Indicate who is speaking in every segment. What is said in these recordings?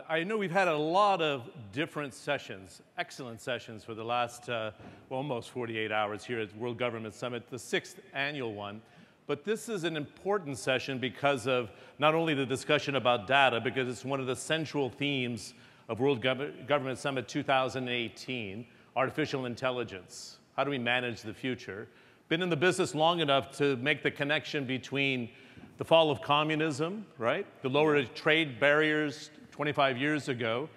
Speaker 1: I know we've had a lot of different sessions, excellent sessions for the last almost 48 hours here at World Government Summit, the 6th annual one. But this is an important session because of not only the discussion about data, because it's one of the central themes of World Government Summit 2018, artificial intelligence. How do we manage the future? Been in the business long enough to make the connection between the fall of communism, right? The lower trade barriers 25 years ago,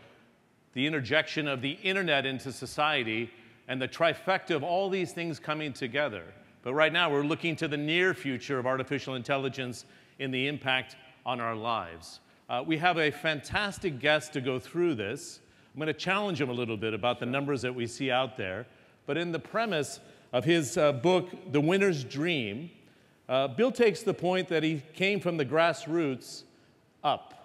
Speaker 1: the interjection of the internet into society, and the trifecta of all these things coming together. But right now, we're looking to the near future of artificial intelligence in the impact on our lives. We have a fantastic guest to go through this. I'm going to challenge him a little bit about the numbers that we see out there. But in the premise of his book, The Winner's Dream, Bill takes the point that he came from the grassroots up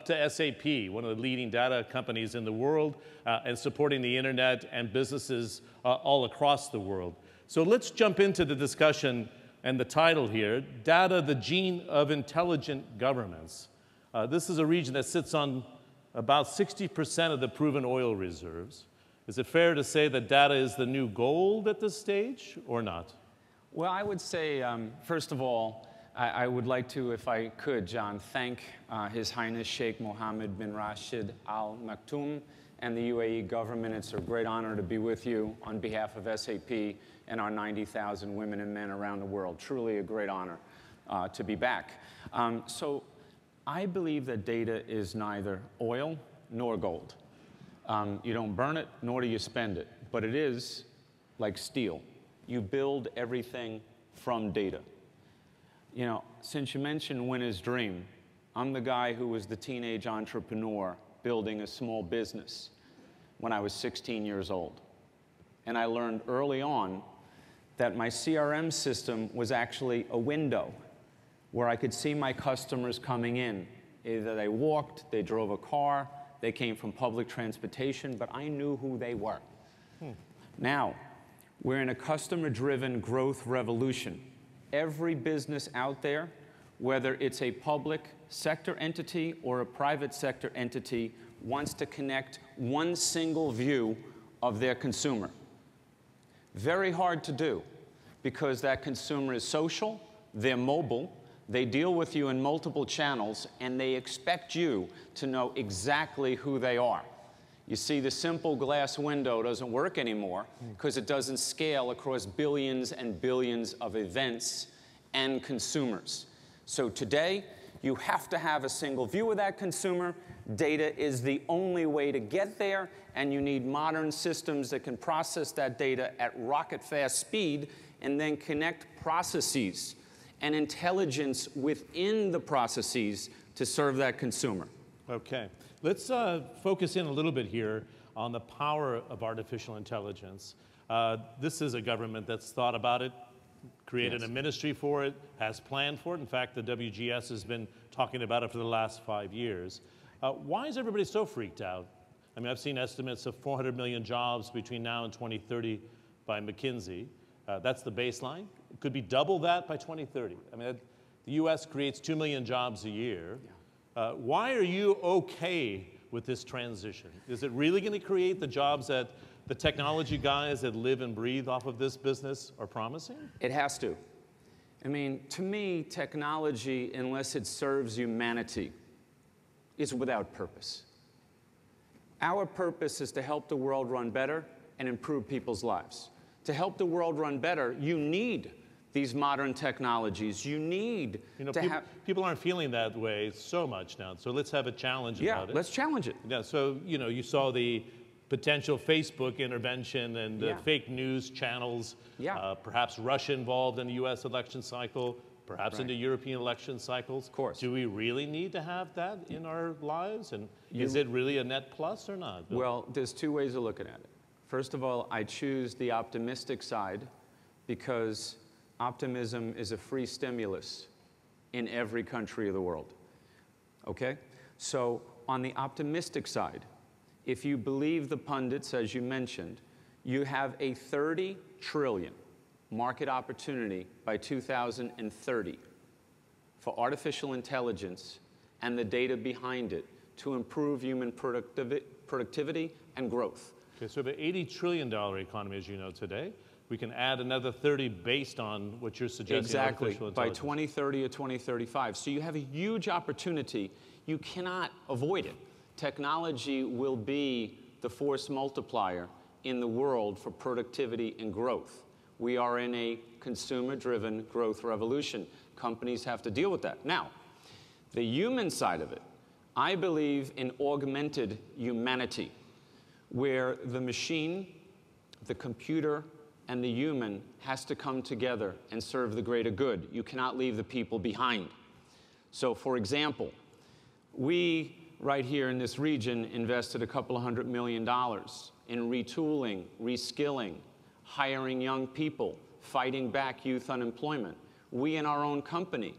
Speaker 1: to SAP, one of the leading data companies in the world, and supporting the internet and businesses all across the world. So let's jump into the discussion and the title here, Data, the Gene of Intelligent Governments. This is a region that sits on about 60% of the proven oil reserves. Is it fair to say that data is the new gold at this stage, or not?
Speaker 2: Well, I would say, first of all, I would like to, if I could, John, thank His Highness Sheikh Mohammed bin Rashid Al Maktoum and the UAE government. It's a great honor to be with you on behalf of SAP and our 90,000 women and men around the world. Truly a great honor to be back. So I believe that data is neither oil nor gold. You don't burn it, nor do you spend it. But it is like steel. You build everything from data. You know, since you mentioned Winner's Dream, I'm the guy who was the teenage entrepreneur building a small business when I was 16 years old. And I learned early on that my CRM system was actually a window where I could see my customers coming in. Either they walked, they drove a car, they came from public transportation, but I knew who they were. Now, we're in a customer-driven growth revolution. Every business out there, whether it's a public sector entity or a private sector entity, wants to connect one single view of their consumer. Very hard to do, because that consumer is social, they're mobile, they deal with you in multiple channels, and they expect you to know exactly who they are. You see, the simple glass window doesn't work anymore because it doesn't scale across billions and billions of events and consumers. So today, you have to have a single view of that consumer. Data is the only way to get there, and you need modern systems that can process that data at rocket-fast speed and then connect processes and intelligence within the processes to serve that consumer.
Speaker 1: Okay. Let's focus in a little bit here on the power of artificial intelligence. This is a government that's thought about it, created a ministry for it, has planned for it. In fact, the WGS has been talking about it for the last 5 years. Why is everybody so freaked out? I mean, I've seen estimates of 400 million jobs between now and 2030 by McKinsey. That's the baseline. It could be double that by 2030. I mean, the US creates 2 million jobs a year. Why are you okay with this transition? Is it really going to create the jobs that the technology guys that live and breathe off of this business are promising?
Speaker 2: It has to. I mean, to me, technology, unless it serves humanity, is without purpose. Our purpose is to help the world run better and improve people's lives. To help the world run better, you need these modern technologies. You need to have...
Speaker 1: People aren't feeling that way so much now, so let's have a challenge about it.
Speaker 2: Yeah, let's challenge it.
Speaker 1: Yeah, so, you know, you saw the potential Facebook intervention and the fake news channels, perhaps Russia involved in the US election cycle, perhaps in the European election cycles.
Speaker 2: Of course.
Speaker 1: Do we really need to have that in our lives? And is it really a net plus or not, Bill?
Speaker 2: Well, there's two ways of looking at it. First of all, I choose the optimistic side because optimism is a free stimulus in every country of the world. Okay? So on the optimistic side, if you believe the pundits, as you mentioned, you have a 30 trillion market opportunity by 2030 for artificial intelligence and the data behind it to improve human productivity and growth.
Speaker 1: Okay, so we have an $80 trillion economy, as you know, today. We can add another 30 based on what you're suggesting.
Speaker 2: Exactly, by 2030 or 2035. So you have a huge opportunity. You cannot avoid it. Technology will be the force multiplier in the world for productivity and growth. We are in a consumer-driven growth revolution. Companies have to deal with that. Now, the human side of it, I believe in augmented humanity, where the machine, the computer, and the human has to come together and serve the greater good. You cannot leave the people behind. So, for example, we, right here in this region, invested a couple of $100 million in retooling, reskilling, hiring young people, fighting back youth unemployment. We, in our own company,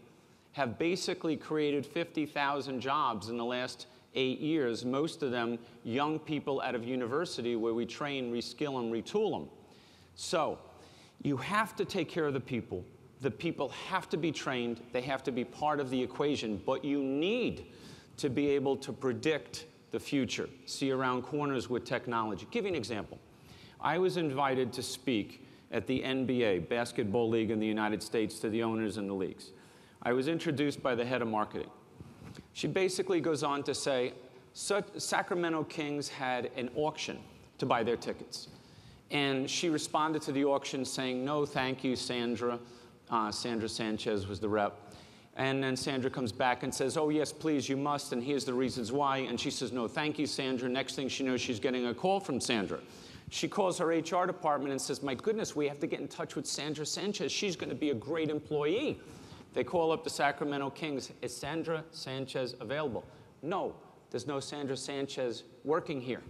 Speaker 2: have basically created 50,000 jobs in the last 8 years, most of them young people out of university where we train, reskill, and retool them. So you have to take care of the people. The people have to be trained. They have to be part of the equation. But you need to be able to predict the future, see around corners with technology. Give you an example. I was invited to speak at the NBA, basketball league in the United States, to the owners and the leagues. I was introduced by the head of marketing. She basically goes on to say, Sacramento Kings had an auction to buy their tickets. And she responded to the auction saying, no, thank you, Sandra. Sandra Sanchez was the rep. And then Sandra comes back and says, oh, yes, please, you must, and here's the reasons why. And she says, no, thank you, Sandra. Next thing she knows, she's getting a call from Sandra. She calls her HR department and says, my goodness, we have to get in touch with Sandra Sanchez. She's going to be a great employee. They call up the Sacramento Kings. Is Sandra Sanchez available? No, there's no Sandra Sanchez working here.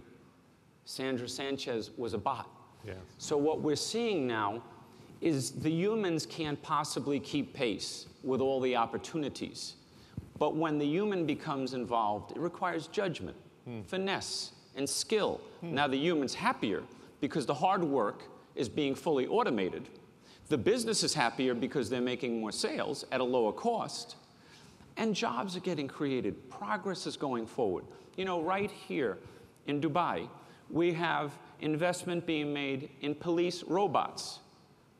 Speaker 2: Sandra Sanchez was a bot.
Speaker 1: Yes.
Speaker 2: So what we're seeing now is the humans can't possibly keep pace with all the opportunities. But when the human becomes involved, it requires judgment, finesse, and skill. Now the human's happier because the hard work is being fully automated. The business is happier because they're making more sales at a lower cost. And jobs are getting created. Progress is going forward. You know, right here in Dubai, we have investment being made in police robots.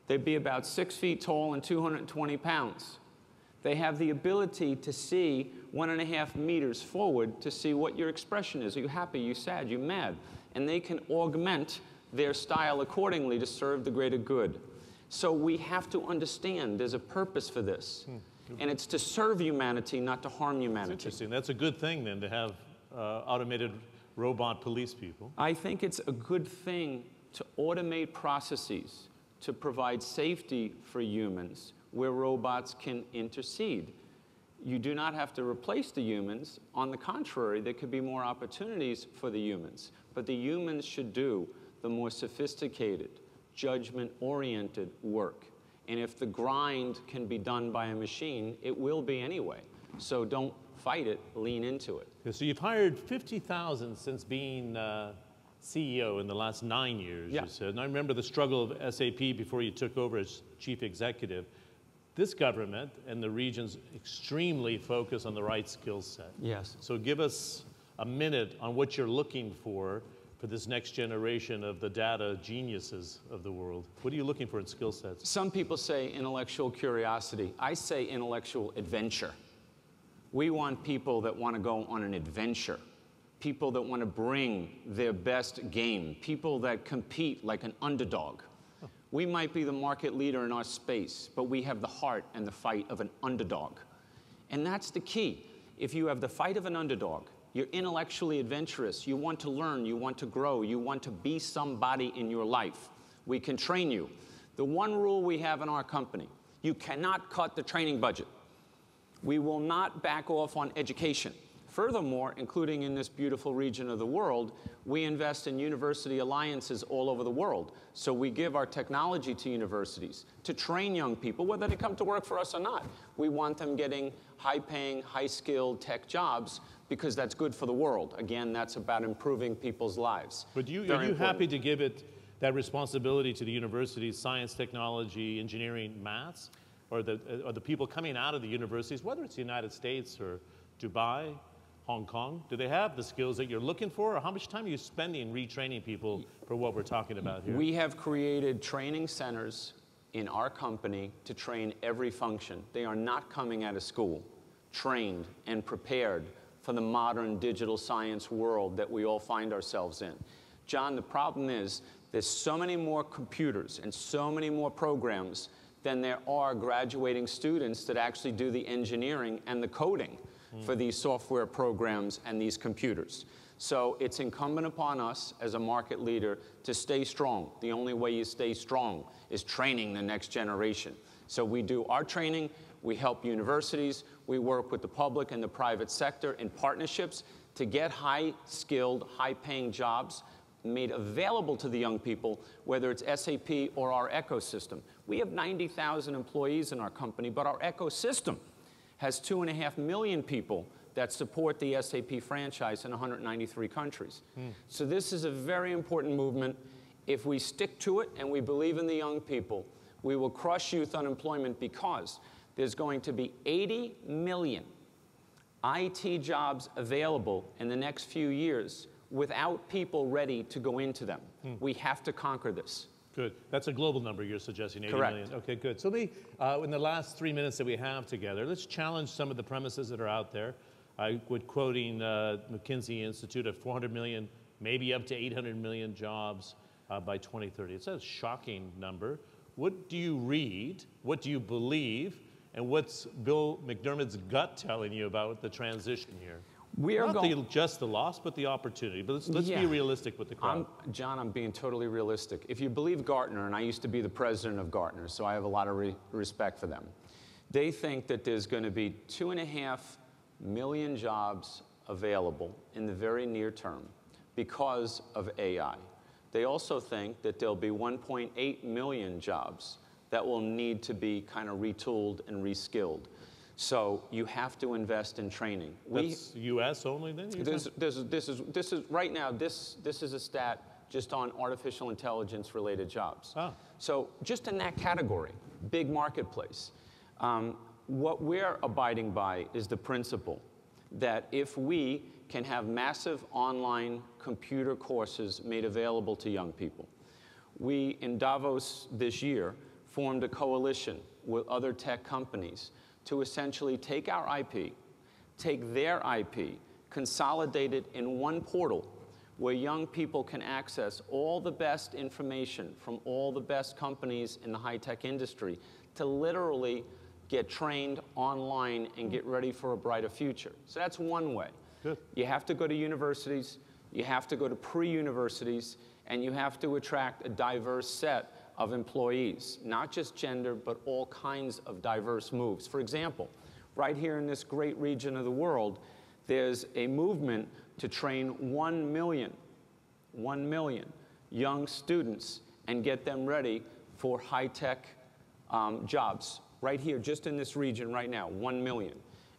Speaker 2: They'd be about 6 feet tall and 220 pounds. They have the ability to see 1.5 meters forward to see what your expression is. Are you happy? Are you sad? Are you mad? And they can augment their style accordingly to serve the greater good. So we have to understand there's a purpose for this. And it's to serve humanity, not to harm humanity.
Speaker 1: That's interesting. That's a good thing, then, to have automated robot police people.
Speaker 2: I think it's a good thing to automate processes to provide safety for humans where robots can intercede. You do not have to replace the humans. On the contrary, there could be more opportunities for the humans. But the humans should do the more sophisticated, judgment-oriented work. And if the grind can be done by a machine, it will be anyway. So don't fight it, lean into it.
Speaker 1: Okay, so you've hired 50,000 since being CEO in the last 9 years, you said. And I remember the struggle of SAP before you took over as chief executive. This government and the region's extremely focused on the right skill set.
Speaker 2: Yes.
Speaker 1: So give us a minute on what you're looking for this next generation of the data geniuses of the world. What are you looking for in skill sets?
Speaker 2: Some people say intellectual curiosity. I say intellectual adventure. We want people that want to go on an adventure, people that want to bring their best game, people that compete like an underdog. We might be the market leader in our space, but we have the heart and the fight of an underdog. And that's the key. If you have the fight of an underdog, you're intellectually adventurous, you want to learn, you want to grow, you want to be somebody in your life, we can train you. The one rule we have in our company, you cannot cut the training budget. We will not back off on education. Furthermore, including in this beautiful region of the world, we invest in university alliances all over the world. So we give our technology to universities to train young people, whether they come to work for us or not. We want them getting high-paying, high-skilled tech jobs because that's good for the world. Again, that's about improving people's lives.
Speaker 1: But are you happy to give that responsibility to the universities, science, technology, engineering, maths? Or the people coming out of the universities, whether it's the United States or Dubai, Hong Kong? Do they have the skills that you're looking for? Or how much time are you spending retraining people for what we're talking about here?
Speaker 2: We have created training centers in our company to train every function. They are not coming out of school, trained and prepared for the modern digital science world that we all find ourselves in. John, the problem is there's so many more computers and so many more programs than there are graduating students that actually do the engineering and the coding for these software programs and these computers. So it's incumbent upon us as a market leader to stay strong. The only way you stay strong is training the next generation. So we do our training, we help universities, we work with the public and the private sector in partnerships to get high-skilled, high-paying jobs made available to the young people, whether it's SAP or our ecosystem. We have 90,000 employees in our company, but our ecosystem has 2.5 million people that support the SAP franchise in 193 countries. So this is a very important movement. If we stick to it and we believe in the young people, we will crush youth unemployment because there's going to be 80 million IT jobs available in the next few years without people ready to go into them. We have to conquer this.
Speaker 1: Good. That's a global number you're suggesting, 80
Speaker 2: Correct.
Speaker 1: million. Okay, good. So in the last 3 minutes that we have together, let's challenge some of the premises that are out there. I would quoting McKinsey Institute of 400 million, maybe up to 800 million jobs by 2030. It's a shocking number. What do you read? What do you believe? And what's Bill McDermott's gut telling you about the transition here? Not just the loss, but the opportunity. But let's be realistic with the crowd.
Speaker 2: John, I'm being totally realistic. If you believe Gartner, and I used to be the president of Gartner, so I have a lot of respect for them, they think that there's going to be 2.5 million jobs available in the very near term because of AI. They also think that there'll be 1.8 million jobs that will need to be kind of retooled and reskilled. So you have to invest in training.
Speaker 1: That's U.S. only then?
Speaker 2: Right now, this is a stat just on artificial intelligence related jobs. So just in that category, big marketplace. What we're abiding by is the principle that if we can have massive online computer courses made available to young people. We, in Davos this year, formed a coalition with other tech companies to essentially take our IP, take their IP, consolidate it in one portal where young people can access all the best information from all the best companies in the high-tech industry to literally get trained online and get ready for a brighter future. So that's one way.
Speaker 1: Good.
Speaker 2: You have to go to universities, you have to go to pre-universities, and you have to attract a diverse set of employees, not just gender, but all kinds of diverse moves. For example, right here in this great region of the world, there's a movement to train 1 million young students and get them ready for high-tech jobs. Right here, just in this region right now, 1 million.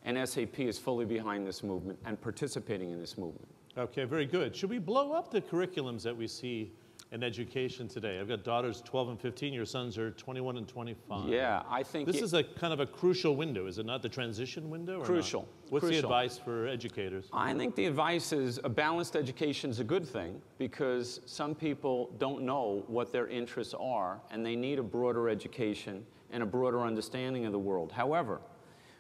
Speaker 2: And SAP is fully behind this movement and participating in this movement.
Speaker 1: Okay, very good. Should we blow up the curriculums that we see in education today? I've got daughters 12 and 15. Your sons are 21 and 25.
Speaker 2: Yeah, I think
Speaker 1: this is a kind of a crucial window, is it not? The transition window? Or
Speaker 2: crucial.
Speaker 1: Not? What's the advice for educators?
Speaker 2: I think the advice is a balanced education is a good thing because some people don't know what their interests are and they need a broader education and a broader understanding of the world. However,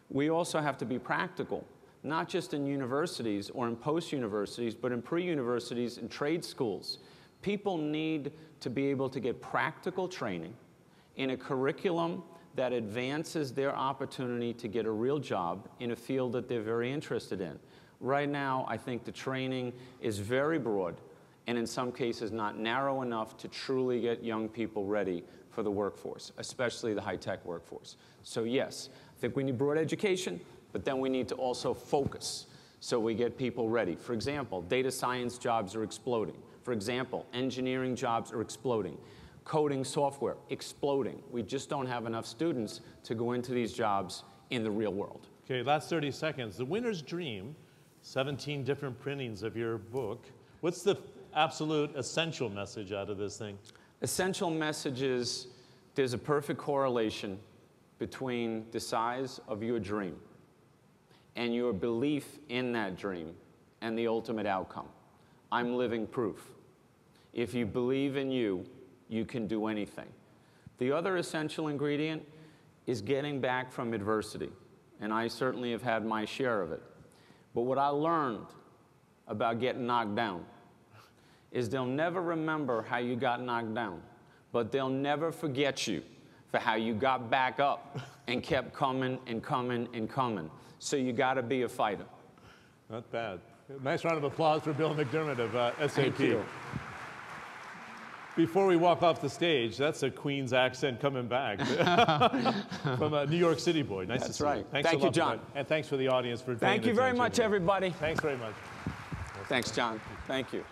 Speaker 2: we also have to be practical, not just in universities or in post-universities, but in pre-universities and trade schools. People need to be able to get practical training in a curriculum that advances their opportunity to get a real job in a field that they're very interested in. Right now, I think the training is very broad and in some cases not narrow enough to truly get young people ready for the workforce, especially the high-tech workforce. So yes, I think we need broad education, but then we need to also focus so we get people ready. For example, data science jobs are exploding. For example, engineering jobs are exploding. Coding software, exploding. We just don't have enough students to go into these jobs in the real world.
Speaker 1: Okay, last 30 seconds. The Winner's Dream, 17 different printings of your book. What's the absolute essential message out of this thing?
Speaker 2: Essential message is there's a perfect correlation between the size of your dream and your belief in that dream and the ultimate outcome. I'm living proof. If you believe in you, you can do anything. The other essential ingredient is getting back from adversity, and I certainly have had my share of it. But what I learned about getting knocked down is they'll never remember how you got knocked down, but they'll never forget you for how you got back up and kept coming and coming and coming. So you got to be a fighter.
Speaker 1: Not bad. Nice round of applause for Bill McDermott of SAP.
Speaker 2: Thank you.
Speaker 1: Before we walk off the stage, that's a Queen's accent coming back from a New York City boy. Nice to see you.
Speaker 2: Thank you, John.
Speaker 1: And thanks for the audience for paying
Speaker 2: Thank you very much, everybody.
Speaker 1: Thanks very much.
Speaker 2: Thanks, John. Thank you.